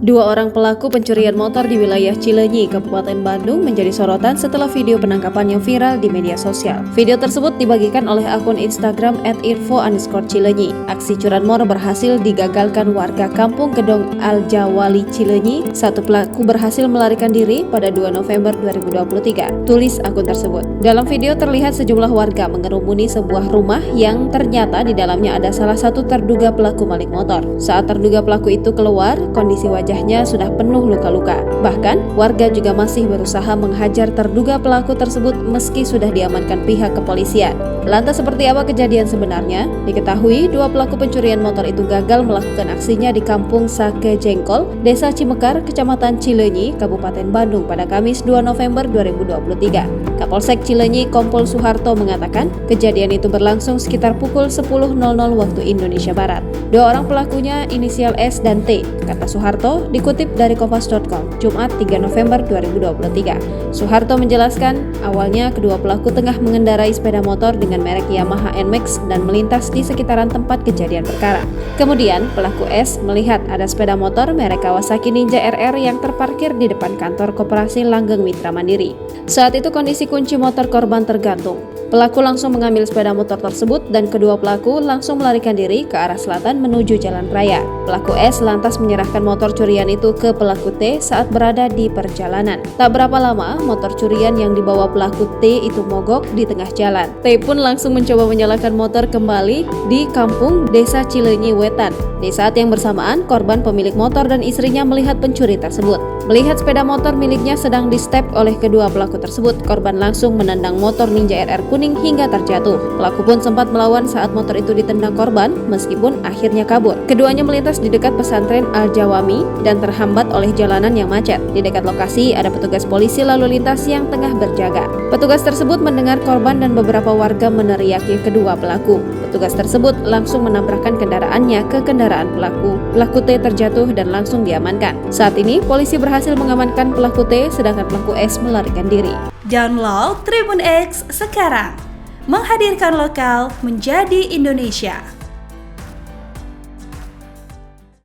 Dua orang pelaku pencurian motor di wilayah Cileunyi, Kabupaten Bandung menjadi sorotan setelah video penangkapan yang viral di media sosial. Video tersebut dibagikan oleh akun Instagram @info_cileunyi. Aksi curanmor berhasil digagalkan warga kampung Gedong Aljawali Cileunyi. Satu pelaku berhasil melarikan diri pada 2 November 2023, tulis akun tersebut. Dalam video terlihat sejumlah warga mengerumuni sebuah rumah yang ternyata di dalamnya ada salah satu terduga pelaku maling motor. Saat terduga pelaku itu keluar, kondisi wajahnya sudah penuh luka-luka. Bahkan, warga juga masih berusaha menghajar terduga pelaku tersebut meski sudah diamankan pihak kepolisian. Lantas seperti apa kejadian sebenarnya? Diketahui dua pelaku pencurian motor itu gagal melakukan aksinya di Kampung Sake Jengkol, Desa Cimekar, Kecamatan Cileunyi, Kabupaten Bandung pada Kamis 2 November 2023. Kapolsek Cileunyi Kompol Suharto mengatakan kejadian itu berlangsung sekitar pukul 10.00 waktu Indonesia Barat. Dua orang pelakunya inisial S dan T, kata Suharto dikutip dari kompas.com, Jumat 3 November 2023. Suharto menjelaskan, awalnya kedua pelaku tengah mengendarai sepeda motor dengan merek Yamaha NMAX dan melintas di sekitaran tempat kejadian perkara. Kemudian, pelaku S melihat ada sepeda motor merek Kawasaki Ninja RR yang terparkir di depan kantor Koperasi Langgeng Mitra Mandiri. Saat itu kondisi kunci motor korban tergantung. Pelaku langsung mengambil sepeda motor tersebut dan kedua pelaku langsung melarikan diri ke arah selatan menuju jalan raya. Pelaku S lantas menyerahkan motor curian itu ke pelaku T saat berada di perjalanan. Tak berapa lama, motor curian yang dibawa pelaku T itu mogok di tengah jalan. T pun langsung mencoba menyalakan motor kembali di kampung Desa Cileunyi Wetan. Di saat yang bersamaan, korban pemilik motor dan istrinya melihat pencuri tersebut. Melihat sepeda motor miliknya sedang di-step oleh kedua pelaku tersebut, korban langsung menendang motor Ninja RR kuning hingga terjatuh. Pelaku pun sempat melawan saat motor itu ditendang korban, meskipun akhirnya kabur. Keduanya melintas di dekat pesantren Al-Jawami dan terhambat oleh jalanan yang macet. Di dekat lokasi ada petugas polisi lalu lintas yang tengah berjaga. Petugas tersebut mendengar korban dan beberapa warga meneriaki kedua pelaku. Petugas tersebut langsung menabrakkan kendaraannya ke kendaraan pelaku. Pelaku T terjatuh dan langsung diamankan. Saat ini, polisi berhasil mengamankan pelaku T, sedangkan pelaku S melarikan diri. Download Tribun X sekarang, menghadirkan lokal menjadi Indonesia.